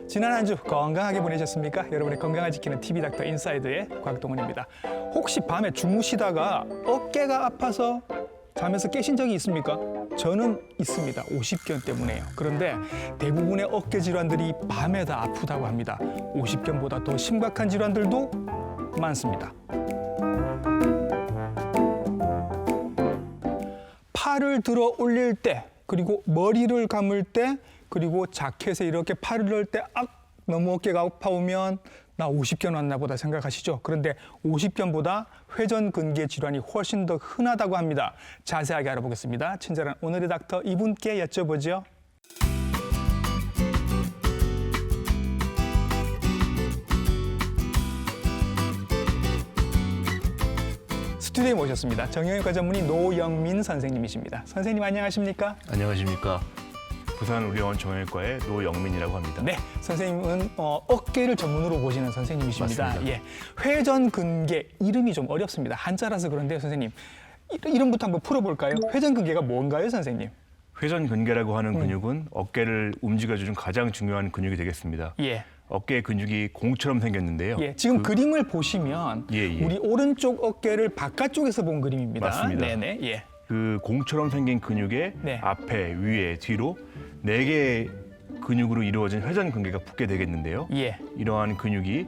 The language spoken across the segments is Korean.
지난 한 주 건강하게 보내셨습니까? 여러분의 건강을 지키는 TV닥터 인사이드의 곽동원입니다. 혹시 밤에 주무시다가 어깨가 아파서 잠에서 깨신 적이 있습니까? 저는 있습니다. 50견 때문에요. 그런데 대부분의 어깨 질환들이 밤에 다 아프다고 합니다. 50견보다 더 심각한 질환들도 많습니다. 팔을 들어 올릴 때, 그리고 머리를 감을 때, 그리고 자켓에 이렇게 팔을 넣을 때 너무 어깨가 아파오면 나 50견 왔나 보다 생각하시죠? 그런데 50견보다 회전근개 질환이 훨씬 더 흔하다고 합니다. 자세하게 알아보겠습니다. 친절한 오늘의 닥터 이분께 여쭤보죠. 스튜디오에 모셨습니다. 정형외과 전문의 노영민 선생님이십니다. 선생님 안녕하십니까? 안녕하십니까. 부산 의료원 정형외과의 노영민이라고 합니다. 네, 선생님은 어깨를 전문으로 보시는 선생님이십니다. 맞습니다. 예, 회전근개 이름이 좀 어렵습니다. 한자라서 그런데요, 선생님. 이름부터 한번 풀어볼까요? 회전근개가 뭔가요, 선생님? 회전근개라고 하는 근육은 어깨를 움직여주는 가장 중요한 근육이 되겠습니다. 예. 어깨 근육이 공처럼 생겼는데요. 예, 지금 그림을 보시면 우리 오른쪽 어깨를 바깥쪽에서 본 그림입니다. 맞습니다. 네네. 예. 그 공처럼 생긴 근육의 네. 앞에, 위에, 뒤로 4개의 근육으로 이루어진 회전근개가 붙게 되겠는데요. 예. 이러한 근육이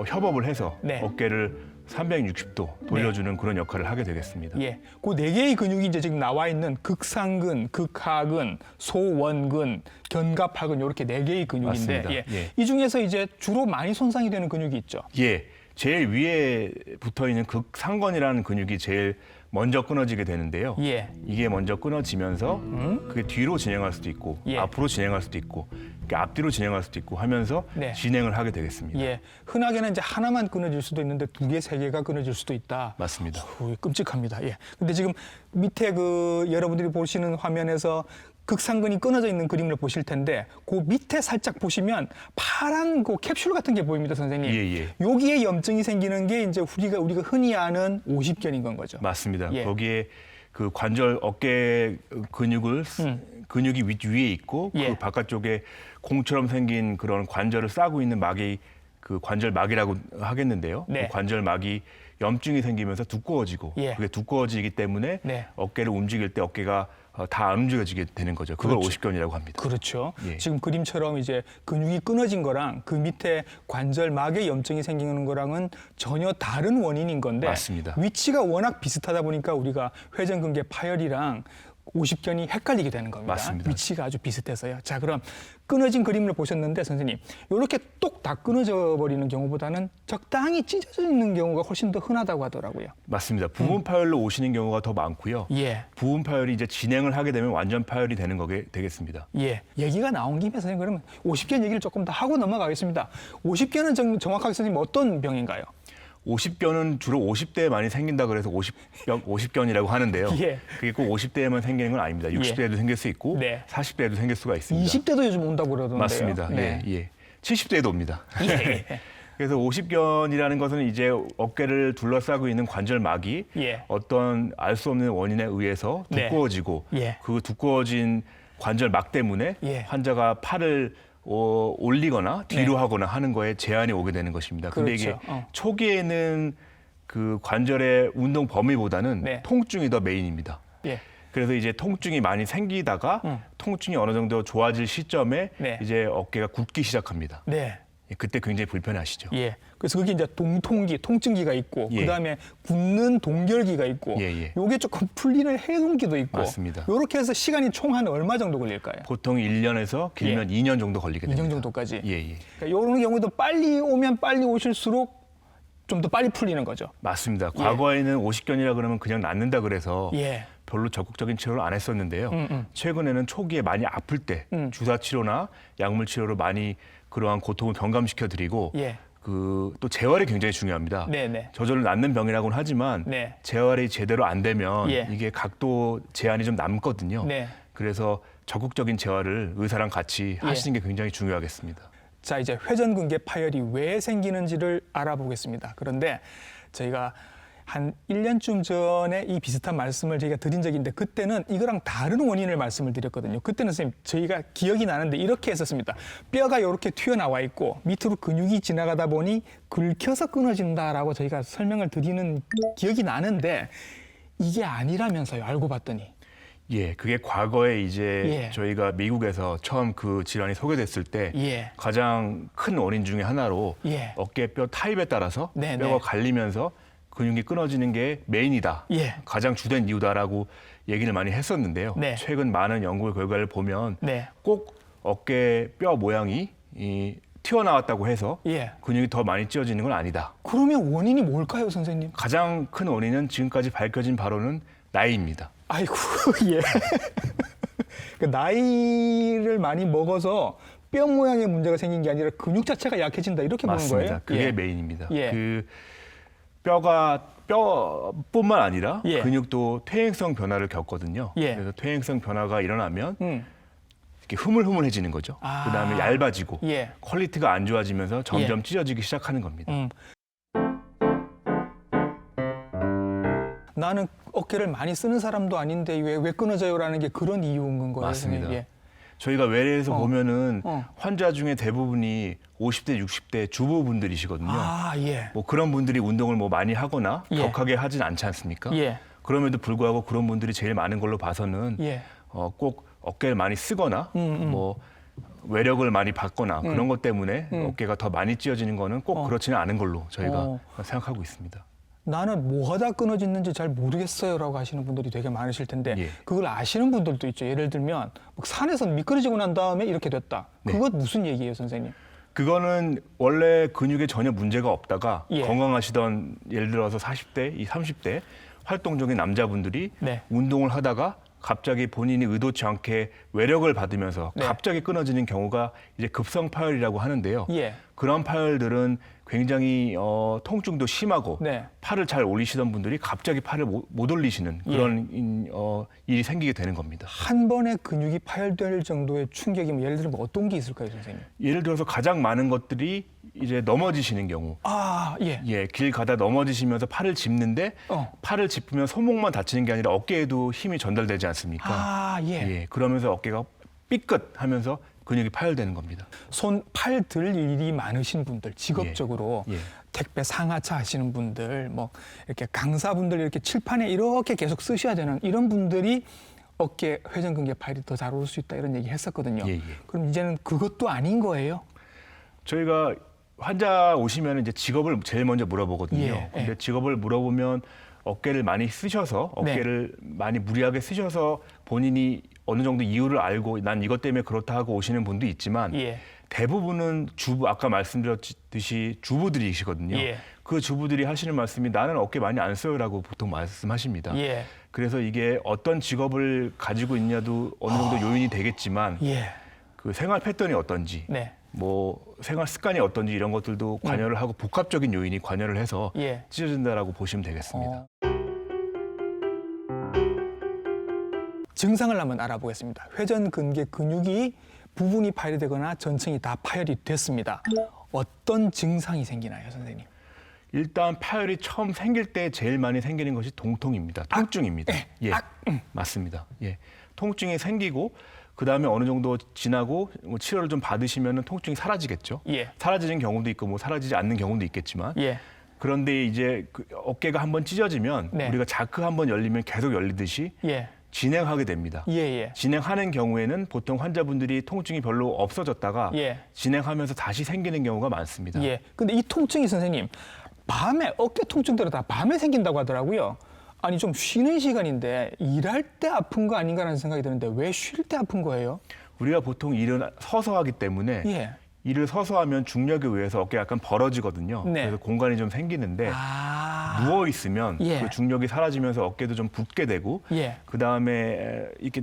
협업을 해서 네. 어깨를 360도 돌려주는 그런 역할을 하게 되겠습니다. 예, 그 4개의 근육이 이제 지금 나와 있는 극상근, 극하근, 소원근, 견갑하근 이렇게 4개의 근육인데 맞습니다. 예. 예. 이 중에서 이제 주로 많이 손상이 되는 근육이 있죠. 예, 제일 위에 붙어 있는 극상건이라는 근육이 제일 먼저 끊어지게 되는데요. 예. 이게 먼저 끊어지면서 그게 뒤로 진행할 수도 있고 예. 앞으로 진행할 수도 있고 앞뒤로 진행할 수도 있고 하면서 네. 진행을 하게 되겠습니다. 예, 흔하게는 이제 하나만 끊어질 수도 있는데 2개, 3개가 끊어질 수도 있다. 맞습니다. 끔찍합니다. 예. 근데 지금 밑에 그 여러분들이 보시는 화면에서 극상근이 끊어져 있는 그림을 보실 텐데 그 밑에 살짝 보시면 파란 그 캡슐 같은 게 보입니다, 선생님. 예. 여기에 염증이 생기는 게 이제 우리가 흔히 아는 50견인 건 거죠. 맞습니다. 예. 거기에 그 관절 어깨 근육이 위에 있고 예. 그 바깥쪽에 공처럼 생긴 그런 관절을 싸고 있는 막이 그 관절막이라고 하겠는데요. 네. 그 관절막이 염증이 생기면서 두꺼워지고 예. 그게 두꺼워지기 때문에 네. 어깨를 움직일 때 어깨가 다 안 움직여지게 되는 거죠. 그걸 그렇죠. 50견이라고 합니다. 그렇죠. 예. 지금 그림처럼 이제 근육이 끊어진 거랑 그 밑에 관절막에 염증이 생기는 거랑은 전혀 다른 원인인 건데 맞습니다. 위치가 워낙 비슷하다 보니까 우리가 회전근개 파열이랑 50견이 헷갈리게 되는 겁니다. 맞습니다. 위치가 아주 비슷해서요. 자, 그럼 끊어진 그림을 보셨는데 선생님, 이렇게 똑 다 끊어져 버리는 경우보다는 적당히 찢어져 있는 경우가 훨씬 더 흔하다고 하더라고요. 맞습니다. 부분 파열로 오시는 경우가 더 많고요. 예. 부분 파열이 이제 진행을 하게 되면 완전 파열이 되는 거게 되겠습니다. 예, 얘기가 나온 김에 선생님 그러면 50견 얘기를 조금 더 하고 넘어가겠습니다. 50견은 정확하게 선생님 어떤 병인가요? 50견은 주로 50대에 많이 생긴다 그래서 50견이라고 하는데요. 예. 그게 꼭 50대에만 생기는 건 아닙니다. 60대에도 생길 수 있고 네. 40대에도 생길 수가 있습니다. 20대도 요즘 온다고 그러던데요. 맞습니다. 네. 예. 70대에도 옵니다. 예. 그래서 50견이라는 것은 이제 어깨를 둘러싸고 있는 관절막이 예. 어떤 알 수 없는 원인에 의해서 네. 두꺼워지고 예. 그 두꺼워진 관절막 때문에 예. 환자가 팔을 올리거나 뒤로 네. 하거나 하는 거에 제한이 오게 되는 것입니다. 근데 그렇죠. 이게 초기에는 그 관절의 운동 범위보다는 네. 통증이 더 메인입니다. 예. 그래서 이제 통증이 많이 생기다가 통증이 어느 정도 좋아질 시점에 네. 이제 어깨가 굳기 시작합니다. 네. 그때 굉장히 불편하시죠. 예. 그래서 그게 이제 동통기, 통증기가 있고, 예. 그다음에 굳는 동결기가 있고, 예. 요게 조금 풀리는 해동기도 있고, 맞습니다. 요렇게 해서 시간이 총 한 얼마 정도 걸릴까요? 보통 1년에서 길면 2년 정도 걸리게 됩니다. 2년 정도까지. 예. 그러니까 요런 경우도 빨리 오면 빨리 오실수록 좀 더 빨리 풀리는 거죠. 맞습니다. 과거에는 50견이라 그러면 그냥 낫는다 그래서 예. 별로 적극적인 치료를 안 했었는데요. 최근에는 초기에 많이 아플 때 주사 치료나 약물 치료로 많이 그러한 고통을 경감시켜 드리고 예. 또 재활이 굉장히 중요합니다. 네네. 저절로 낫는 병이라고는 하지만 네. 재활이 제대로 안 되면 예. 이게 각도 제한이 좀 남거든요. 네. 그래서 적극적인 재활을 의사랑 같이 예. 하시는 게 굉장히 중요하겠습니다. 자, 이제 회전근개 파열이 왜 생기는지를 알아보겠습니다. 그런데 저희가 한 1년쯤 전에 이 비슷한 말씀을 저희가 드린 적이 있는데 그때는 이거랑 다른 원인을 말씀을 드렸거든요. 그때는 선생님 저희가 기억이 나는데 이렇게 했었습니다. 뼈가 이렇게 튀어나와 있고 밑으로 근육이 지나가다 보니 긁혀서 끊어진다라고 저희가 설명을 드리는 기억이 나는데 이게 아니라면서요. 알고 봤더니. 예, 그게 과거에 이제 예. 저희가 미국에서 처음 그 질환이 소개됐을 때 예. 가장 큰 원인 중에 하나로 예. 어깨뼈 타입에 따라서 네, 뼈가 네. 갈리면서 근육이 끊어지는 게 메인이다. 예. 가장 주된 이유다라고 얘기를 많이 했었는데요. 네. 최근 많은 연구 결과를 보면 네. 꼭 어깨 뼈 모양이 튀어나왔다고 해서 예. 근육이 더 많이 찢어지는 건 아니다. 그러면 원인이 뭘까요, 선생님? 가장 큰 원인은 지금까지 밝혀진 바로는 나이입니다. 아이고, 예. 그 나이를 많이 먹어서 뼈 모양의 문제가 생긴 게 아니라 근육 자체가 약해진다 이렇게 보는 거예요? 맞습니다. 그게 예. 메인입니다. 예. 그 뼈뿐만 아니라 예. 근육도 퇴행성 변화를 겪거든요. 예. 그래서 퇴행성 변화가 일어나면 음. 이렇게 흐물흐물해지는 거죠. 아. 그다음에 얇아지고 예. 퀄리티가 안 좋아지면서 점점 찢어지기 시작하는 겁니다. 나는 어깨를 많이 쓰는 사람도 아닌데 왜 끊어져요라는 게 그런 이유인 거예요, 맞습니다. 선생님? 예. 저희가 외래에서 보면은 어. 환자 중에 대부분이 50대, 60대 주부분들이시거든요. 아, 예. 뭐 그런 분들이 운동을 뭐 많이 하거나 예. 격하게 하진 않지 않습니까? 예. 그럼에도 불구하고 그런 분들이 제일 많은 걸로 봐서는 예. 꼭 어깨를 많이 쓰거나 뭐 외력을 많이 받거나 그런 것 때문에 어깨가 더 많이 찢어지는 거는 꼭 그렇지는 않은 걸로 저희가 생각하고 있습니다. 나는 뭐 하다 끊어졌는지 잘 모르겠어요라고 하시는 분들이 되게 많으실 텐데 예. 그걸 아시는 분들도 있죠. 예를 들면 산에서 미끄러지고 난 다음에 이렇게 됐다. 네. 그것 무슨 얘기예요, 선생님? 그거는 원래 근육에 전혀 문제가 없다가 예. 건강하시던 예를 들어서 40대, 30대 활동적인 남자분들이 네. 운동을 하다가 갑자기 본인이 의도치 않게 외력을 받으면서 네. 갑자기 끊어지는 경우가 이제 급성 파열이라고 하는데요. 예. 그런 파열들은 굉장히 통증도 심하고 네. 팔을 잘 올리시던 분들이 갑자기 팔을 못 올리시는 그런 일이 생기게 되는 겁니다. 한 번에 근육이 파열될 정도의 충격이면 예를 들면 어떤 게 있을까요, 선생님? 예를 들어서 가장 많은 것들이 이제 넘어지시는 경우. 아, 예. 예, 길 가다 넘어지시면서 팔을 짚는데 팔을 짚으면 손목만 다치는 게 아니라 어깨에도 힘이 전달되지 않습니까? 아, 예. 예, 그러면서 어깨가 삐끗하면서 근육이 파열되는 겁니다. 손, 팔 들 일이 많으신 분들, 직업적으로 예. 택배 상하차 하시는 분들, 뭐 이렇게 강사분들 이렇게 칠판에 이렇게 계속 쓰셔야 되는 이런 분들이 어깨 회전근개 파열이 더 잘 올 수 있다 이런 얘기 했었거든요. 예, 예. 그럼 이제는 그것도 아닌 거예요? 저희가 환자 오시면 이제 직업을 제일 먼저 물어보거든요. 예, 근데 예. 직업을 물어보면 어깨를 많이 쓰셔서 어깨를 많이 무리하게 쓰셔서 본인이 어느 정도 이유를 알고 난 이것 때문에 그렇다 하고 오시는 분도 있지만 예. 대부분은 아까 말씀드렸듯이 주부들이시거든요. 예. 그 주부들이 하시는 말씀이 나는 어깨 많이 안 써요라고 보통 말씀하십니다. 예. 그래서 이게 어떤 직업을 가지고 있냐도 어느 정도 요인이 되겠지만 예. 그 생활 패턴이 어떤지 네. 뭐 생활 습관이 어떤지 이런 것들도 관여를 하고 복합적인 요인이 관여를 해서 예. 찢어진다라고 보시면 되겠습니다. 증상을 한번 알아보겠습니다. 회전근개 근육이 부분이 파열이 되거나 전층이 다 파열이 됐습니다. 어떤 증상이 생기나요, 선생님? 일단 파열이 처음 생길 때 제일 많이 생기는 것이 동통입니다. 통증입니다. 예, 맞습니다. 예, 통증이 생기고 그 다음에 어느 정도 지나고 뭐 치료를 좀 받으시면은 통증이 사라지겠죠. 예. 사라지는 경우도 있고 뭐 사라지지 않는 경우도 있겠지만. 예. 그런데 이제 그 어깨가 한번 찢어지면 네. 우리가 자크 한번 열리면 계속 열리듯이 예. 진행하게 됩니다. 예. 예. 진행하는 경우에는 보통 환자분들이 통증이 별로 없어졌다가 예. 진행하면서 다시 생기는 경우가 많습니다. 예. 근데 이 통증이 선생님 밤에 어깨 통증들은 다 밤에 생긴다고 하더라고요. 아니 좀 쉬는 시간인데 일할 때 아픈 거 아닌가라는 생각이 드는데 왜 쉴 때 아픈 거예요? 우리가 보통 일은 서서 하기 때문에 예. 일을 서서 하면 중력에 의해서 어깨가 약간 벌어지거든요. 네. 그래서 공간이 좀 생기는데 누워 있으면 예. 그 중력이 사라지면서 어깨도 좀 붓게 되고 예. 그 다음에 이렇게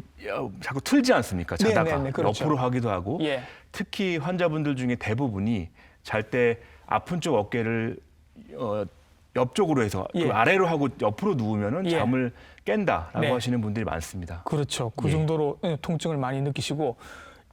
자꾸 틀지 않습니까? 자다가 네, 그렇죠. 옆으로 하기도 하고 예. 특히 환자분들 중에 대부분이 잘 때 아픈 쪽 어깨를 옆쪽으로 해서 예. 그 아래로 하고 옆으로 누우면은 예. 잠을 깬다라고 네. 하시는 분들이 많습니다. 그렇죠. 그 예. 정도로 통증을 많이 느끼시고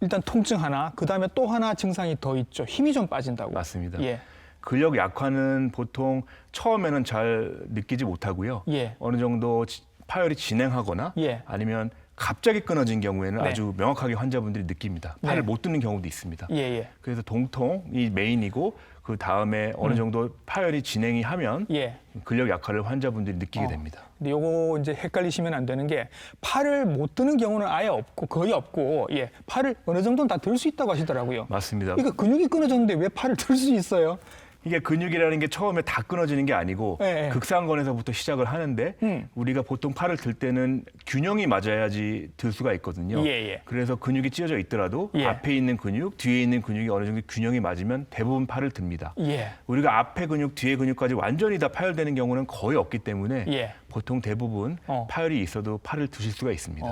일단 통증 하나, 그 다음에 또 하나 증상이 더 있죠. 힘이 좀 빠진다고. 맞습니다. 예. 근력 약화는 보통 처음에는 잘 느끼지 못하고요. 예. 어느 정도 파열이 진행하거나 예. 아니면 갑자기 끊어진 경우에는 네. 아주 명확하게 환자분들이 느낍니다. 팔을 네. 못 드는 경우도 있습니다. 예, 예. 그래서 동통이 메인이고 그 다음에 어느 정도 파열이 진행이 하면 예. 근력 약화를 환자분들이 느끼게 됩니다. 근데 요거 이제 헷갈리시면 안 되는 게 팔을 못 드는 경우는 아예 없고 거의 없고 예. 팔을 어느 정도는 다 들 수 있다고 하시더라고요. 맞습니다. 이거 근육이 끊어졌는데 왜 팔을 들 수 있어요? 이게 근육이라는 게 처음에 다 끊어지는 게 아니고 예, 예. 극상건에서부터 시작을 하는데 우리가 보통 팔을 들 때는 균형이 맞아야지 들 수가 있거든요. 예, 예. 그래서 근육이 찢어져 있더라도 예. 앞에 있는 근육, 뒤에 있는 근육이 어느 정도 균형이 맞으면 대부분 팔을 듭니다. 예. 우리가 앞에 근육, 뒤에 근육까지 완전히 다 파열되는 경우는 거의 없기 때문에 예. 보통 대부분 파열이 있어도 팔을 드실 수가 있습니다.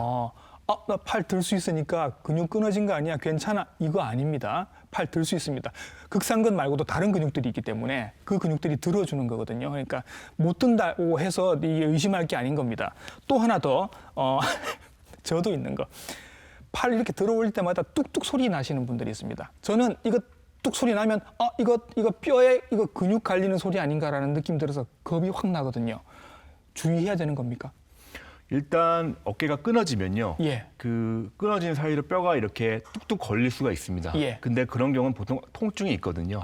나 팔 들 수 있으니까 근육 끊어진 거 아니야? 괜찮아? 이거 아닙니다. 팔 들 수 있습니다. 극상근 말고도 다른 근육들이 있기 때문에 그 근육들이 들어주는 거거든요. 그러니까 못 든다고 해서 이게 의심할 게 아닌 겁니다. 또 하나 더 저도 있는 거. 팔 이렇게 들어 올릴 때마다 뚝뚝 소리 나시는 분들이 있습니다. 저는 이거 뚝 소리 나면 이거 뼈에 이거 근육 갈리는 소리 아닌가라는 느낌 들어서 겁이 확 나거든요. 주의해야 되는 겁니까? 일단 어깨가 끊어지면요. 예. 그 끊어진 사이로 뼈가 이렇게 뚝뚝 걸릴 수가 있습니다. 예. 근데 그런 경우는 보통 통증이 있거든요.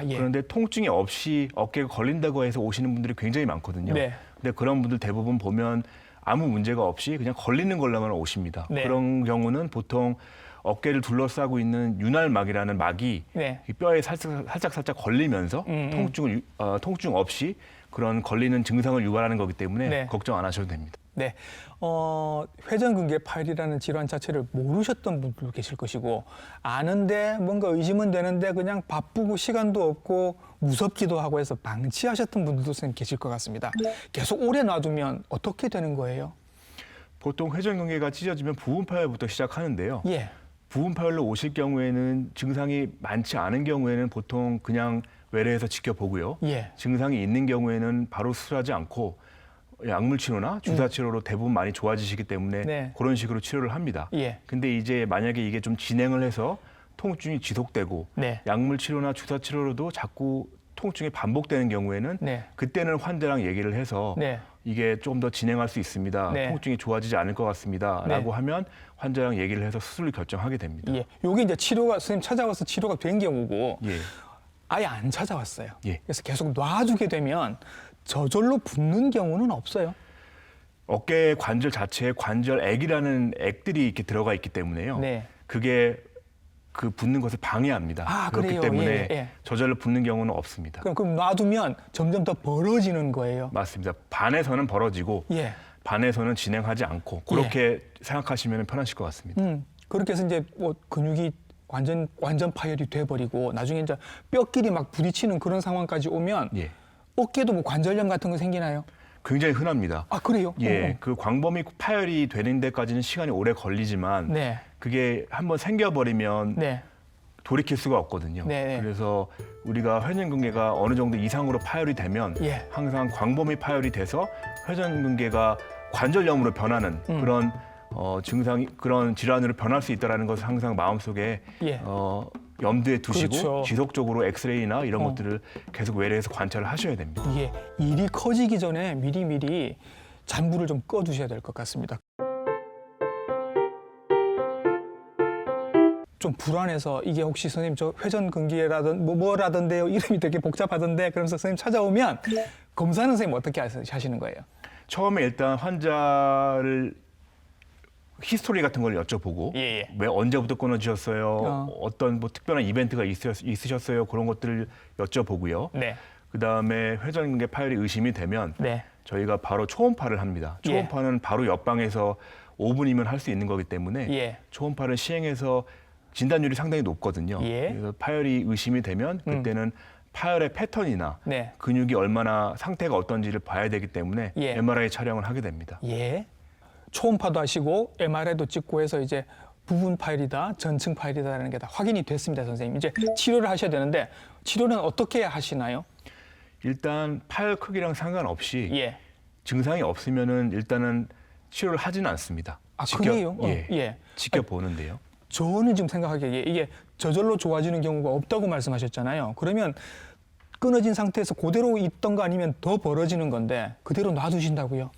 예. 그런데 통증이 없이 어깨가 걸린다고 해서 오시는 분들이 굉장히 많거든요. 네. 근데 그런 분들 대부분 보면 아무 문제가 없이 그냥 걸리는 걸로만 오십니다. 네. 그런 경우는 보통 어깨를 둘러싸고 있는 윤활막이라는 막이 네. 이 뼈에 살짝 걸리면서 통증 없이 그런 걸리는 증상을 유발하는 거기 때문에 네. 걱정 안 하셔도 됩니다. 네, 회전근개 파열이라는 질환 자체를 모르셨던 분들도 계실 것이고 아는데 뭔가 의심은 되는데 그냥 바쁘고 시간도 없고 무섭기도 하고 해서 방치하셨던 분들도 선생님 계실 것 같습니다. 계속 오래 놔두면 어떻게 되는 거예요? 보통 회전근개가 찢어지면 부분 파열부터 시작하는데요. 예, 부분 파열로 오실 경우에는 증상이 많지 않은 경우에는 보통 그냥 외래에서 지켜보고요. 예, 증상이 있는 경우에는 바로 수술하지 않고 약물 치료나 주사 치료로 대부분 많이 좋아지시기 때문에 네. 그런 식으로 치료를 합니다. 예, 근데 이제 만약에 이게 좀 진행을 해서 통증이 지속되고 네, 약물 치료나 주사 치료로도 자꾸 통증이 반복되는 경우에는 네, 그때는 환자랑 얘기를 해서 네, 이게 좀 더 진행할 수 있습니다. 네. 통증이 좋아지지 않을 것 같습니다. 네. 라고 하면 환자랑 얘기를 해서 수술을 결정하게 됩니다. 예. 요게 이제 치료가 선생님 찾아와서 치료가 된 경우고 예. 아예 안 찾아왔어요. 예. 그래서 계속 놔두게 되면 저절로 붓는 경우는 없어요. 어깨 관절 자체에 관절액이라는 액들이 이렇게 들어가 있기 때문에요. 네. 그게 그 붓는 것을 방해합니다. 그렇기 그래요? 때문에 예, 예. 저절로 붓는 경우는 없습니다. 그럼 놔두면 점점 더 벌어지는 거예요. 맞습니다. 반에서는 벌어지고 예. 반에서는 진행하지 않고 그렇게 생각하시면 편하실 것 같습니다. 그렇게 해서 이제 뭐 근육이 완전 파열이 돼버리고 나중에 이제 뼈끼리 막 부딪히는 그런 상황까지 오면 예. 어깨도 뭐 관절염 같은 거 생기나요? 굉장히 흔합니다. 그래요? 예, 그 광범위 파열이 되는 데까지는 시간이 오래 걸리지만 네. 그게 한번 생겨버리면 네. 돌이킬 수가 없거든요. 네. 그래서 우리가 회전근개가 어느 정도 이상으로 파열이 되면 예. 항상 광범위 파열이 돼서 회전근개가 관절염으로 변하는 그런 증상이 그런 질환으로 변할 수 있다는 것을 항상 마음속에 예. 염두에 두시고 그렇죠. 지속적으로 엑스레이나 이런 것들을 계속 외래에서 관찰을 하셔야 됩니다. 이게 일이 커지기 전에 미리 잔불을 좀 꺼두셔야 될 것 같습니다. 좀 불안해서 이게 혹시 선생님 저 회전근개라든 뭐라던데요 이름이 되게 복잡하던데 그러면서 선생님 찾아오면 검사는 선생님 어떻게 하시는 거예요? 처음에 일단 환자를 히스토리 같은 걸 여쭤보고 예. 왜 언제부터 끊어지셨어요? 어떤 뭐 특별한 이벤트가 있으셨어요? 그런 것들을 여쭤보고요. 네. 그다음에 회전근개 파열이 의심이 되면 네. 저희가 바로 초음파를 합니다. 초음파는 바로 옆방에서 5분이면 할 수 있는 거기 때문에 예. 초음파를 시행해서 진단율이 상당히 높거든요. 예. 그래서 파열이 의심이 되면 그때는 파열의 패턴이나 네. 근육이 얼마나 상태가 어떤지를 봐야 되기 때문에 예. MRI 촬영을 하게 됩니다. 예. 초음파도 하시고 MRI도 찍고 해서 이제 부분 파열이다, 전층 파열이다라는 게 다 확인이 됐습니다, 선생님. 이제 치료를 하셔야 되는데 치료는 어떻게 하시나요? 일단 파열 크기랑 상관없이 예. 증상이 없으면은 일단은 치료를 하지는 않습니다. 그래요? 예. 지켜보는데요. 저는 지금 생각하기에 이게 저절로 좋아지는 경우가 없다고 말씀하셨잖아요. 그러면 끊어진 상태에서 그대로 있던 거 아니면 더 벌어지는 건데 그대로 놔두신다고요?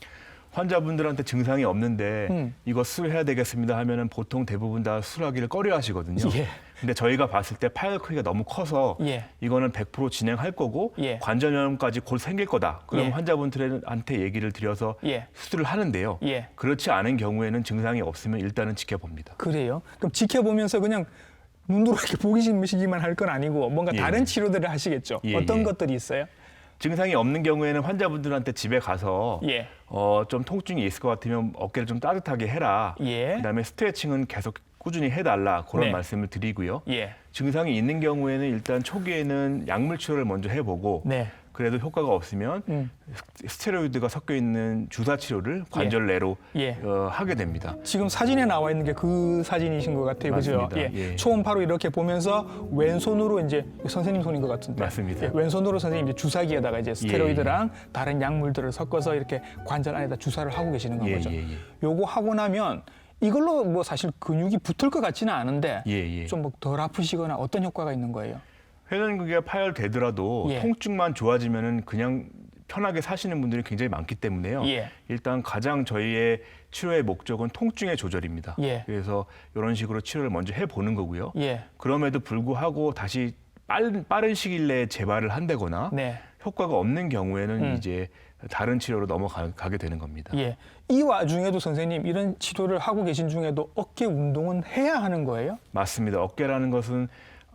환자분들한테 증상이 없는데 이거 수술해야 되겠습니다 하면은 보통 대부분 다 수술하기를 꺼려 하시거든요. 예. 근데 저희가 봤을 때 파열 크기가 너무 커서 예. 이거는 100% 진행할 거고 예. 관절염까지 곧 생길 거다. 그럼 예. 환자분들한테 얘기를 드려서 예. 수술을 하는데요. 예. 그렇지 않은 경우에는 증상이 없으면 일단은 지켜봅니다. 그래요? 그럼 지켜보면서 그냥 눈으로 이렇게 보시기만 할 건 아니고 뭔가 예. 다른 치료들을 하시겠죠? 예, 어떤 예. 것들이 있어요? 증상이 없는 경우에는 환자분들한테 집에 가서 예. 좀 통증이 있을 것 같으면 어깨를 좀 따뜻하게 해라. 예. 그다음에 스트레칭은 계속 꾸준히 해달라. 그런 네. 말씀을 드리고요. 예. 증상이 있는 경우에는 일단 초기에는 약물 치료를 먼저 해보고 네. 그래도 효과가 없으면 스테로이드가 섞여 있는 주사 치료를 관절 내로 예. 하게 됩니다. 지금 사진에 나와 있는 게 그 사진이신 것 같아요. 그죠? 맞습니다. 예. 초음파로 이렇게 보면서 왼손으로 이제 선생님 손인 것 같은데. 맞습니다. 예, 왼손으로 선생님 이제 주사기에다가 이제 스테로이드랑 다른 약물들을 섞어서 이렇게 관절 안에다 주사를 하고 계시는 건 예, 거죠. 예, 예. 요거 하고 나면 이걸로 뭐 사실 근육이 붙을 것 같지는 않은데 예, 예. 좀 뭐 덜 아프시거나 어떤 효과가 있는 거예요? 회전근개가 파열되더라도 예. 통증만 좋아지면은 그냥 편하게 사시는 분들이 굉장히 많기 때문에요. 예. 일단 가장 저희의 치료의 목적은 통증의 조절입니다. 예. 그래서 이런 식으로 치료를 먼저 해보는 거고요. 예. 그럼에도 불구하고 다시 빠른 시일 내에 재발을 한다거나 네. 효과가 없는 경우에는 이제 다른 치료로 넘어가게 되는 겁니다. 예. 이 와중에도 선생님 이런 치료를 하고 계신 중에도 어깨 운동은 해야 하는 거예요? 맞습니다. 어깨라는 것은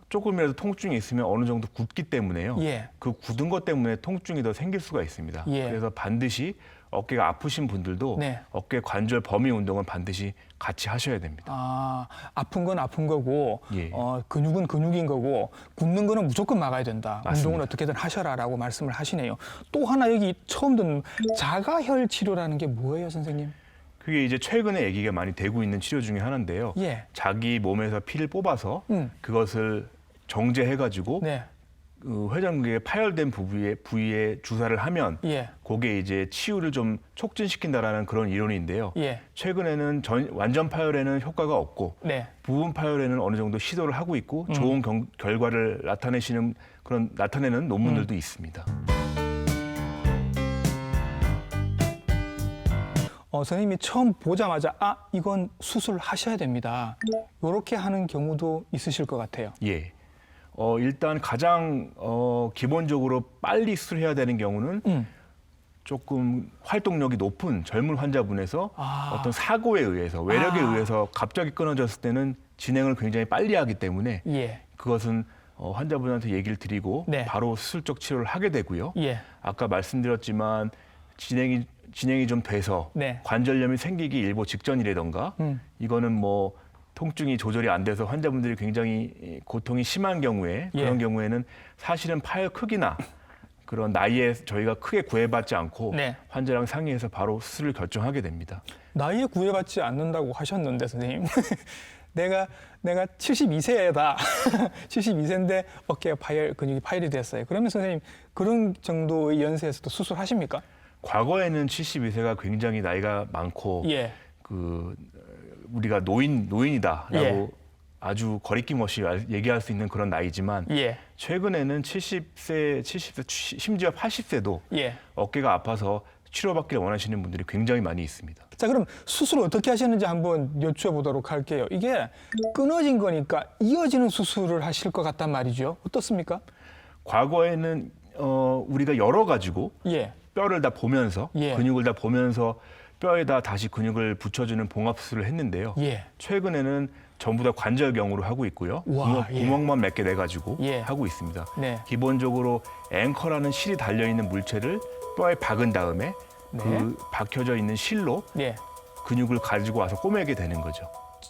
조금이라도 통증이 있으면 어느 정도 굳기 때문에요. 예. 그 굳은 것 때문에 통증이 더 생길 수가 있습니다. 예. 그래서 반드시 어깨가 아프신 분들도 네. 어깨 관절 범위 운동은 반드시 같이 하셔야 됩니다. 아, 아픈 건 아픈 거고, 예. 근육은 근육인 거고, 굳는 거는 무조건 막아야 된다. 맞습니다. 운동은 어떻게든 하셔라라고 말씀을 하시네요. 또 하나 여기 처음 듣는 자가혈 치료라는 게 뭐예요, 선생님? 그게 이제 최근에 얘기가 많이 되고 있는 치료 중에 하나인데요. 예. 자기 몸에서 피를 뽑아서 그것을 정제해가지고 네. 회전근개에 파열된 부위에 주사를 하면 예. 그게 이제 치유를 좀 촉진시킨다라는 그런 이론인데요. 예. 최근에는 완전 파열에는 효과가 없고 네. 부분 파열에는 어느 정도 시도를 하고 있고 좋은 결과를 나타내는 논문들도 있습니다. 선생님이 처음 보자마자 이건 수술하셔야 됩니다. 이렇게 하는 경우도 있으실 것 같아요. 예. 일단 가장 기본적으로 빨리 수술해야 되는 경우는 조금 활동력이 높은 젊은 환자분에서 어떤 사고에 의해서 외력에 의해서 갑자기 끊어졌을 때는 진행을 굉장히 빨리 하기 때문에 예. 그것은 환자분한테 얘기를 드리고 네. 바로 수술적 치료를 하게 되고요. 예. 아까 말씀드렸지만 진행이 좀 돼서 네. 관절염이 생기기 일보 직전이라던가 이거는 뭐 통증이 조절이 안 돼서 환자분들이 굉장히 고통이 심한 경우에 그런 경우에는 사실은 파열 크기나 그런 나이에 저희가 크게 구애받지 않고 네. 환자랑 상의해서 바로 수술을 결정하게 됩니다. 나이에 구애받지 않는다고 하셨는데 선생님 내가 72세다 72세인데 어깨가 근육이 파열이 됐어요. 그러면 선생님 그런 정도의 연세에서도 수술하십니까? 과거에는 72세가 굉장히 나이가 많고 예. 우리가 노인이다라고 예. 아주 거리낌 없이 얘기할 수 있는 그런 나이지만 예. 최근에는 70세, 심지어 80세도 예. 어깨가 아파서 치료받기를 원하시는 분들이 굉장히 많이 있습니다. 자, 그럼 수술을 어떻게 하셨는지 한번 여쭤보도록 할게요. 이게 끊어진 거니까 이어지는 수술을 하실 것 같단 말이죠. 어떻습니까? 과거에는 우리가 열어가지고 예. 뼈를 다 보면서 예. 근육을 다 보면서 뼈에다 다시 근육을 붙여주는 봉합 수술을 했는데요. 예. 최근에는 전부 다 관절경으로 하고 있고요. 우와, 예. 구멍만 몇 개 내가지고 예. 하고 있습니다. 네. 기본적으로 앵커라는 실이 달려있는 물체를 뼈에 박은 다음에 네. 그 박혀져 있는 실로 예. 근육을 가지고 와서 꼬매게 되는 거죠.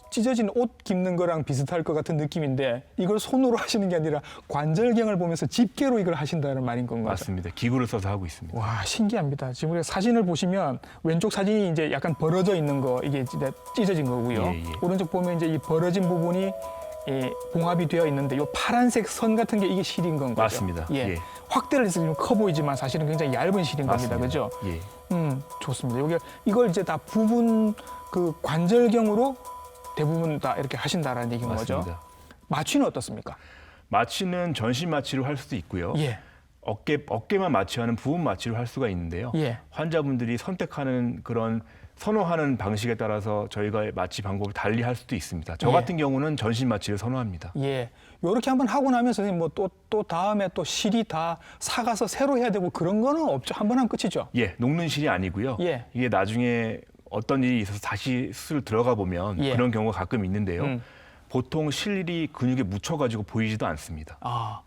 찢어진 옷 깁는 거랑 비슷할 것 같은 느낌인데 이걸 손으로 하시는 게 아니라 관절경을 보면서 집게로 이걸 하신다는 말인 건가요? 맞습니다. 기구를 써서 하고 있습니다. 와, 신기합니다. 지금 우리가 사진을 보시면 왼쪽 사진이 이제 약간 벌어져 있는 거 이게 이제 찢어진 거고요. 예, 예. 오른쪽 보면 이제 이 벌어진 부분이 봉합이 되어 있는데 이 파란색 선 같은 게 이게 실인 건 거죠. 맞습니다. 예. 예. 확대를 해서 좀 커 보이지만 사실은 굉장히 얇은 실인 겁니다. 맞습니다. 그죠? 예. 좋습니다. 이걸 이제 다 부분 그 관절경으로 대부분 다 이렇게 하신다라는 얘기인 거죠. 맞습니다. 마취는 어떻습니까? 마취는 전신 마취로 할 수도 있고요. 예. 어깨만 마취하는 부분 마취를 할 수가 있는데요. 예. 환자분들이 선택하는 그런 선호하는 방식에 따라서 저희가 마취 방법을 달리 할 수도 있습니다. 저 예. 같은 경우는 전신 마취를 선호합니다. 예. 요렇게 한번 하고 나면 선생님 뭐 또 다음에 또 실이 다 사가서 새로 해야 되고 그런 거는 없죠. 한번 하면 끝이죠. 예, 녹는 실이 아니고요. 예. 이게 나중에 어떤 일이 있어서 다시 수술 들어가 보면 예. 그런 경우가 가끔 있는데요. 음. 보통 실이 근육에 묻혀가지고 보이지도 않습니다. 아,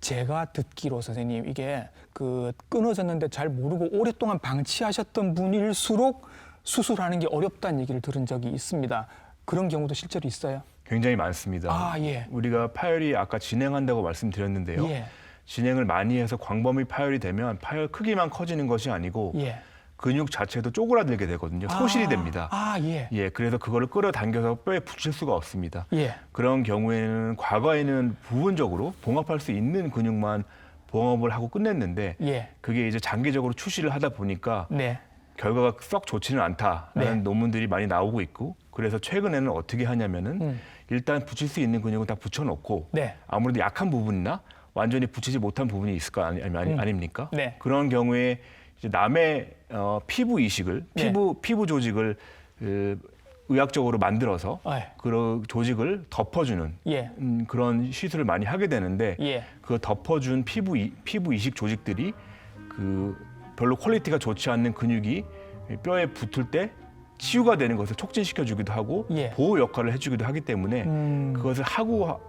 제가 듣기로 선생님 이게 그 끊어졌는데 잘 모르고 오랫동안 방치하셨던 분일수록 수술하는 게 어렵다는 얘기를 들은 적이 있습니다. 그런 경우도 실제로 있어요? 굉장히 많습니다. 아, 예. 우리가 파열이 아까 진행한다고 말씀드렸는데요. 예. 진행을 많이 해서 광범위 파열이 되면 파열 크기만 커지는 것이 아니고 예. 근육 자체도 쪼그라들게 되거든요. 소실이 됩니다. 아, 예. 예, 그래서 그거를 끌어당겨서 뼈에 붙일 수가 없습니다. 예. 그런 경우에는 과거에는 부분적으로 봉합할 수 있는 근육만 봉합을 하고 끝냈는데 예. 그게 이제 장기적으로 추시를 하다 보니까 네. 결과가 썩 좋지는 않다라는 네. 논문들이 많이 나오고 있고 그래서 최근에는 어떻게 하냐면은 일단 붙일 수 있는 근육은 다 붙여놓고 네. 아무래도 약한 부분이나 완전히 붙이지 못한 부분이 있을 거 아닙니까? 네. 그런 경우에 이제 남의 피부 이식을 네. 피부 조직을 의학적으로 만들어서 네. 그런 조직을 덮어주는 예. 그런 시술을 많이 하게 되는데 예. 그 덮어준 피부 이식 조직들이 그 별로 퀄리티가 좋지 않는 근육이 뼈에 붙을 때 치유가 되는 것을 촉진시켜주기도 하고 예. 보호 역할을 해주기도 하기 때문에 그것을 하고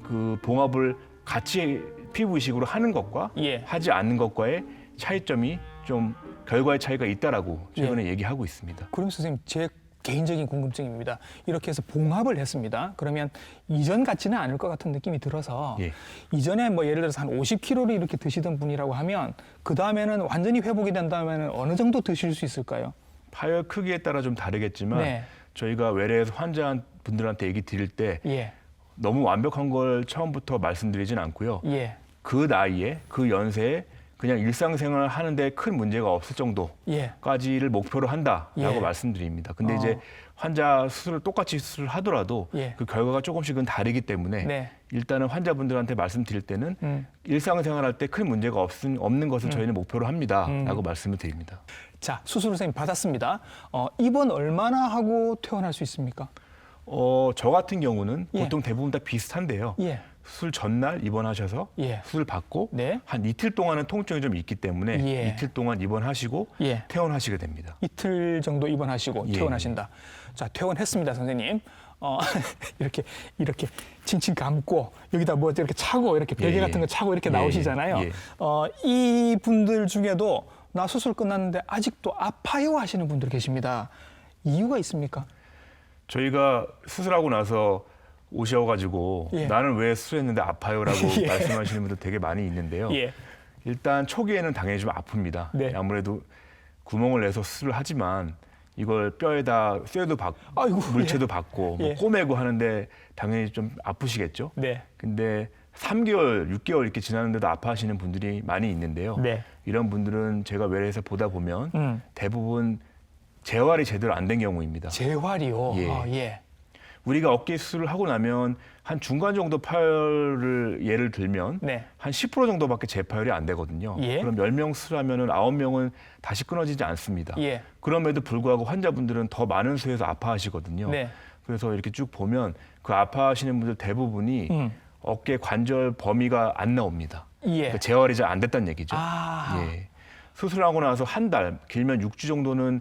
그 봉합을 같이 피부 이식으로 하는 것과 예. 하지 않는 것과의 차이점이 좀 결과의 차이가 있다라고 최근에 얘기하고 있습니다. 그럼 선생님 제 개인적인 궁금증입니다. 이렇게 해서 봉합을 했습니다. 그러면 이전 같지는 않을 것 같은 느낌이 들어서 예. 이전에 뭐 예를 들어서 한 50kg를 이렇게 드시던 분이라고 하면 그 다음에는 완전히 회복이 된다면 어느 정도 드실 수 있을까요? 파열 크기에 따라 좀 다르겠지만 네. 저희가 외래에서 환자분들한테 얘기 드릴 때 예. 너무 완벽한 걸 처음부터 말씀드리진 않고요. 예. 그 나이에 그 연세에 그냥 일상생활 하는데 큰 문제가 없을 정도까지를 예. 목표로 한다라고 예. 말씀드립니다. 근데 이제 환자 수술을 똑같이 수술을 하더라도 예. 그 결과가 조금씩은 다르기 때문에 네. 일단은 환자분들한테 말씀드릴 때는 일상생활 할 때 큰 문제가 없는 것을 저희는 목표로 합니다라고 말씀을 드립니다. 자, 수술을 선생님 받았습니다. 입원 얼마나 하고 퇴원할 수 있습니까? 저 같은 경우는 예. 보통 대부분 다 비슷한데요. 예. 수술 전날 입원하셔서 예. 수술 받고 네. 한 이틀 동안은 통증이 좀 있기 때문에 예. 이틀 동안 입원하시고 예. 퇴원하시게 됩니다. 이틀 정도 입원하시고 예. 퇴원하신다. 자, 퇴원했습니다, 선생님. 이렇게 칭칭 감고 여기다 뭐 이렇게 차고 이렇게 베개 예, 같은 거 차고 이렇게 예, 나오시잖아요. 예. 이 분들 중에도 나 수술 끝났는데 아직도 아파요 하시는 분들 계십니다. 이유가 있습니까? 저희가 수술하고 나서 오셔가지고 예. 나는 왜 수술했는데 아파요라고 예. 말씀하시는 분들 되게 많이 있는데요. 예. 일단 초기에는 당연히 좀 아픕니다. 네. 아무래도 구멍을 내서 수술을 하지만 이걸 뼈에다 쇠도 받고 아이고, 물체도 예. 받고 예. 뭐 꼬매고 하는데 당연히 좀 아프시겠죠. 네. 근데 3개월, 6개월 이렇게 지났는데도 아파하시는 분들이 많이 있는데요. 네. 이런 분들은 제가 외래에서 보다 보면 대부분 재활이 제대로 안 된 경우입니다. 재활이요. 예. 예. 우리가 어깨 수술을 하고 나면 한 중간 정도 파열을 예를 들면 네. 한 10% 정도밖에 재파열이 안 되거든요. 예. 그럼 10명 수술하면은 9명은 다시 끊어지지 않습니다. 예. 그럼에도 불구하고 환자분들은 더 많은 수에서 아파하시거든요. 네. 그래서 이렇게 쭉 보면 그 아파하시는 분들 대부분이 어깨 관절 범위가 안 나옵니다. 예. 그러니까 재활이 잘 안 됐다는 얘기죠. 아. 예. 수술하고 나서 한 달, 길면 6주 정도는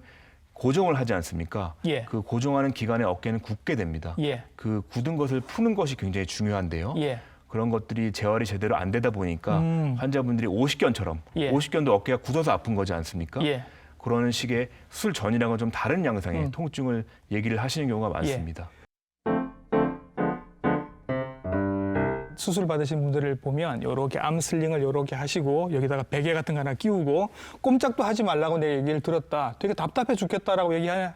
고정을 하지 않습니까? 예. 그 고정하는 기간에 어깨는 굳게 됩니다. 예. 그 굳은 것을 푸는 것이 굉장히 중요한데요. 예. 그런 것들이 재활이 제대로 안 되다 보니까 환자분들이 오십견처럼 예. 오십견도 어깨가 굳어서 아픈 거지 않습니까? 예. 그러는 식의 수술 전이랑은 좀 다른 양상의 통증을 얘기를 하시는 경우가 많습니다. 수술 받으신 분들을 보면 요렇게 암슬링을 요렇게 하시고 여기다가 베개 같은 거 하나 끼우고 꼼짝도 하지 말라고 내 얘기를 들었다. 되게 답답해 죽겠다라고 얘기를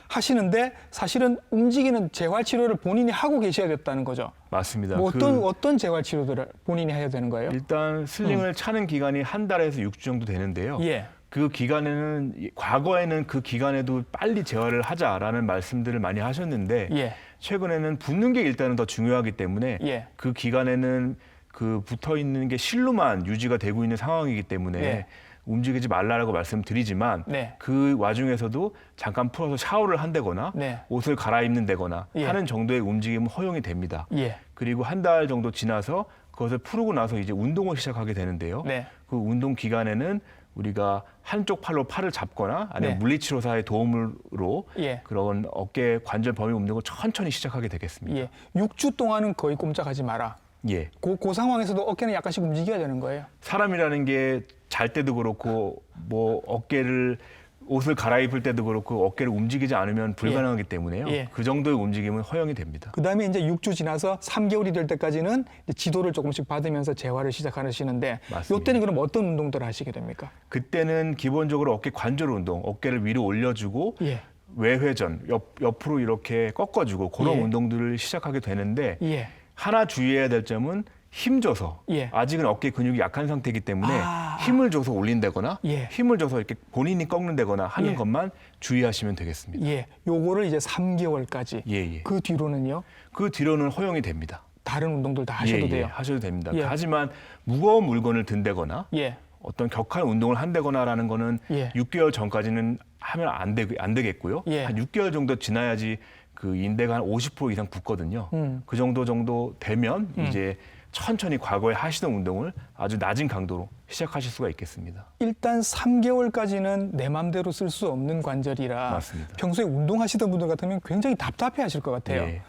하시는데 사실은 움직이는 재활 치료를 본인이 하고 계셔야 됐다는 거죠. 맞습니다. 뭐 어떤 재활 치료들을 본인이 해야 되는 거예요? 일단 슬링을 차는 기간이 한 달에서 6주 정도 되는데요. 예. 그 기간에는 과거에는 그 기간에도 빨리 재활을 하자라는 말씀들을 많이 하셨는데 예. 최근에는 붓는 게 일단은 더 중요하기 때문에 예. 그 기간에는 그 붙어 있는 게 실로만 유지가 되고 있는 상황이기 때문에 네. 움직이지 말라라고 말씀드리지만 네. 그 와중에서도 잠깐 풀어서 샤워를 한다거나 네. 옷을 갈아입는다거나 예. 하는 정도의 움직임은 허용이 됩니다. 예. 그리고 한 달 정도 지나서 그것을 풀고 나서 이제 운동을 시작하게 되는데요. 네. 그 운동 기간에는 우리가 한쪽 팔로 팔을 잡거나 아니면 네. 물리치료사의 도움으로 예. 그런 어깨 관절 범위 운동을 천천히 시작하게 되겠습니다. 예. 6주 동안은 거의 꼼짝하지 마라. 예. 그 상황에서도 어깨는 약간씩 움직여야 되는 거예요. 사람이라는 게 잘 때도 그렇고 뭐 어깨를 옷을 갈아입을 때도 그렇고 어깨를 움직이지 않으면 불가능하기 때문에요. 예. 그 정도의 움직임은 허용이 됩니다. 그다음에 이제 6주 지나서 3개월이 될 때까지는 이제 지도를 조금씩 받으면서 재활을 시작하시는데 맞습니다. 이때는 그럼 어떤 운동들을 하시게 됩니까? 그때는 기본적으로 어깨 관절 운동, 어깨를 위로 올려주고 예. 외회전, 옆으로 이렇게 꺾어주고 그런 예. 운동들을 시작하게 되는데 예. 하나 주의해야 될 점은 힘줘서 예. 아직은 어깨 근육이 약한 상태이기 때문에 아. 힘을 줘서 올린다거나 예. 힘을 줘서 이렇게 본인이 꺾는다거나 하는 예. 것만 주의하시면 되겠습니다. 예. 요거를 이제 3개월까지. 예, 예. 그 뒤로는요? 그 뒤로는 허용이 됩니다. 다른 운동들 다 하셔도 예, 예, 돼요. 하셔도 됩니다. 예. 하지만 무거운 물건을 든다거나 예. 어떤 격한 운동을 한다거나라는 거는 예. 6개월 전까지는 하면 안 되겠고요. 예. 한 6개월 정도 지나야지 그 인대가 한 50% 이상 붙거든요. 그 정도 되면 이제 천천히 과거에 하시던 운동을 아주 낮은 강도로 시작하실 수가 있겠습니다. 일단 3개월까지는 내 맘대로 쓸 수 없는 관절이라 맞습니다. 평소에 운동하시던 분들 같으면 굉장히 답답해 하실 것 같아요. 예.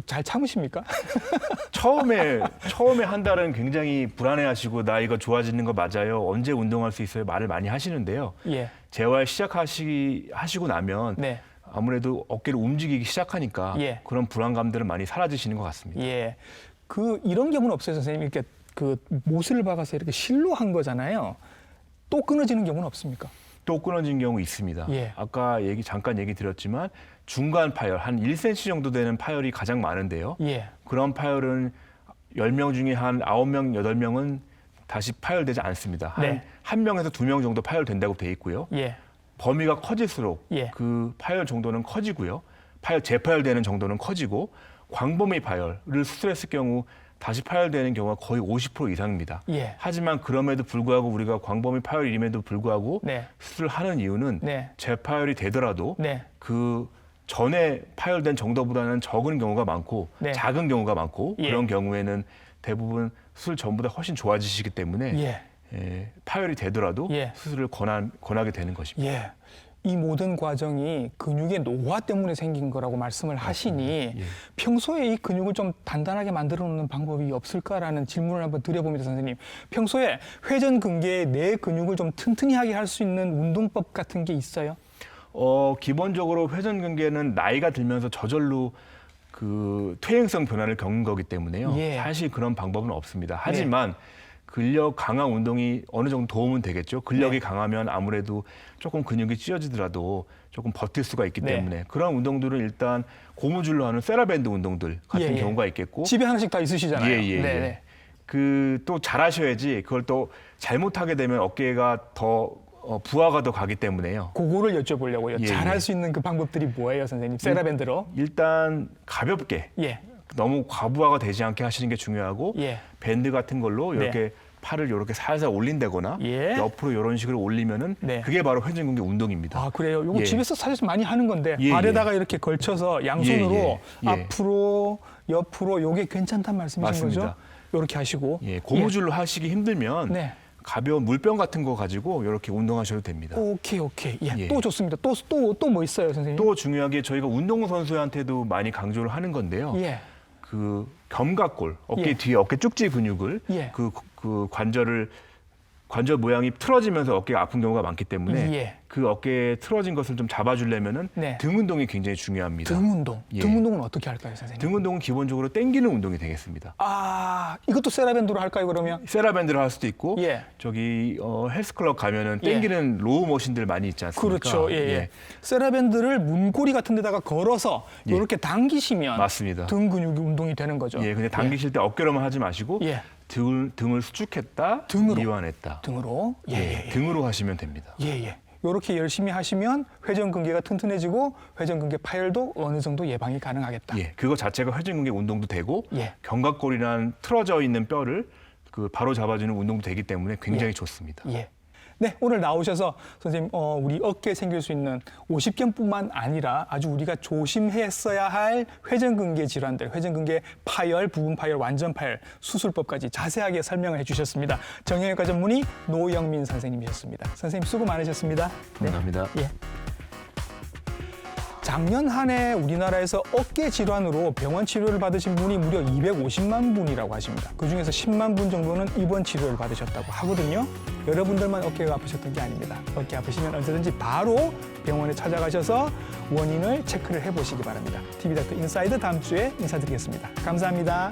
잘 참으십니까? 처음에 한 달은 굉장히 불안해하시고 나 이거 좋아지는 거 맞아요. 언제 운동할 수 있어요? 말을 많이 하시는데요. 예. 재활 하시고 나면 네. 아무래도 어깨를 움직이기 시작하니까 예. 그런 불안감들은 많이 사라지시는 것 같습니다. 예. 그런 경우는 없어요, 선생님. 이렇게 그 못을 박아서 이렇게 실로 한 거잖아요. 또 끊어지는 경우는 없습니까? 또 끊어진 경우 있습니다. 예. 아까 잠깐 얘기 드렸지만 중간 파열, 한 1cm 정도 되는 파열이 가장 많은데요. 예. 그런 파열은 10명 중에 한 9명, 8명은 다시 파열되지 않습니다. 네. 한 명에서 2명 정도 파열된다고 돼 있고요. 예. 범위가 커질수록 예. 그 파열 정도는 커지고요. 재파열되는 정도는 커지고 광범위 파열을 수술했을 경우 다시 파열되는 경우가 거의 50% 이상입니다. 예. 하지만 그럼에도 불구하고 우리가 광범위 파열임에도 불구하고 네. 수술을 하는 이유는 네. 재파열이 되더라도 네. 그 전에 파열된 정도보다는 적은 경우가 많고 네. 작은 경우가 많고 예. 그런 경우에는 대부분 수술 전보다 훨씬 좋아지시기 때문에 예. 파열이 되더라도 예. 수술을 권하게 되는 것입니다. 예. 이 모든 과정이 근육의 노화 때문에 생긴 거라고 말씀을 하시니 예. 평소에 이 근육을 좀 단단하게 만들어 놓는 방법이 없을까라는 질문을 한번 드려봅니다, 선생님. 평소에 회전근개의 내 근육을 좀 튼튼히 하게 할 수 있는 운동법 같은 게 있어요? 기본적으로 회전근개는 나이가 들면서 저절로 그 퇴행성 변화를 겪는 거기 때문에요. 예. 사실 그런 방법은 없습니다. 하지만 근력 강화 운동이 어느 정도 도움은 되겠죠. 근력이 네. 강하면 아무래도 조금 근육이 찢어지더라도 조금 버틸 수가 있기 네. 때문에 그런 운동들은 일단 고무줄로 하는 세라밴드 운동들 같은 예, 예. 경우가 있겠고 집에 하나씩 다 있으시잖아요. 예. 네네. 그 또 잘하셔야지 그걸 또 잘못하게 되면 어깨가 더 부하가 더 가기 때문에요. 그거를 여쭤보려고요. 예, 잘할 예. 수 있는 그 방법들이 뭐예요, 선생님? 세라밴드로? 일단 가볍게 예. 너무 과부하가 되지 않게 하시는 게 중요하고 예. 밴드 같은 걸로 네. 이렇게 팔을 이렇게 살살 올린다거나 예. 옆으로 이런 식으로 올리면은 네. 그게 바로 회전근개 운동입니다. 아, 그래요? 이거 예. 집에서 사실 많이 하는 건데 예, 발에다가 이렇게 걸쳐서 양손으로 예. 앞으로 옆으로 요게 괜찮단 말씀이신 맞습니다. 거죠? 이렇게 하시고. 예, 고무줄로 하시기 힘들면 네. 가벼운 물병 같은 거 가지고 이렇게 운동하셔도 됩니다. 오케이. 예. 예. 또 좋습니다. 또 뭐 있어요, 선생님? 또 중요한 게 저희가 운동선수한테도 많이 강조를 하는 건데요. 예. 그 견갑골, 어깨 예. 뒤에 어깨 쪽지 근육을 예. 그 관절 모양이 틀어지면서 어깨가 아픈 경우가 많기 때문에 예. 그 어깨에 틀어진 것을 좀 잡아주려면은 네. 등 운동이 굉장히 중요합니다. 등 운동. 예. 등 운동은 어떻게 할까요, 선생님? 등 운동은 기본적으로 당기는 운동이 되겠습니다. 아, 이것도 세라밴드로 할까요, 그러면? 세라밴드를 할 수도 있고 예. 저기 헬스클럽 가면은 예. 당기는 로우 머신들 많이 있지 않습니까? 그렇죠. 예. 세라밴드를 문고리 같은 데다가 걸어서 예. 이렇게 당기시면 맞습니다. 등 근육이 운동이 되는 거죠. 예, 근데 당기실 때 어깨로만 하지 마시고 예. 등을 수축했다, 등으로. 이완했다. 등으로. 예, 등으로 하시면 됩니다. 예. 이렇게 열심히 하시면 회전근개가 튼튼해지고 회전근개 파열도 어느 정도 예방이 가능하겠다. 예, 그거 자체가 회전근개 운동도 되고 예. 견갑골이란 틀어져 있는 뼈를 그 바로 잡아주는 운동도 되기 때문에 굉장히 예. 좋습니다. 예. 네, 오늘 나오셔서 선생님 우리 어깨에 생길 수 있는 오십견뿐만 아니라 아주 우리가 조심했어야 할 회전근개 질환들, 회전근개 파열, 부분 파열, 완전 파열, 수술법까지 자세하게 설명을 해주셨습니다. 정형외과 전문의 노영민 선생님이셨습니다. 선생님 수고 많으셨습니다. 감사합니다. 네. 예. 작년 한 해 우리나라에서 어깨 질환으로 병원 치료를 받으신 분이 무려 250만 분이라고 하십니다. 그중에서 10만 분 정도는 입원 치료를 받으셨다고 하거든요. 여러분들만 어깨가 아프셨던 게 아닙니다. 어깨 아프시면 언제든지 바로 병원에 찾아가셔서 원인을 체크를 해보시기 바랍니다. TV닥터 인사이드 다음 주에 인사드리겠습니다. 감사합니다.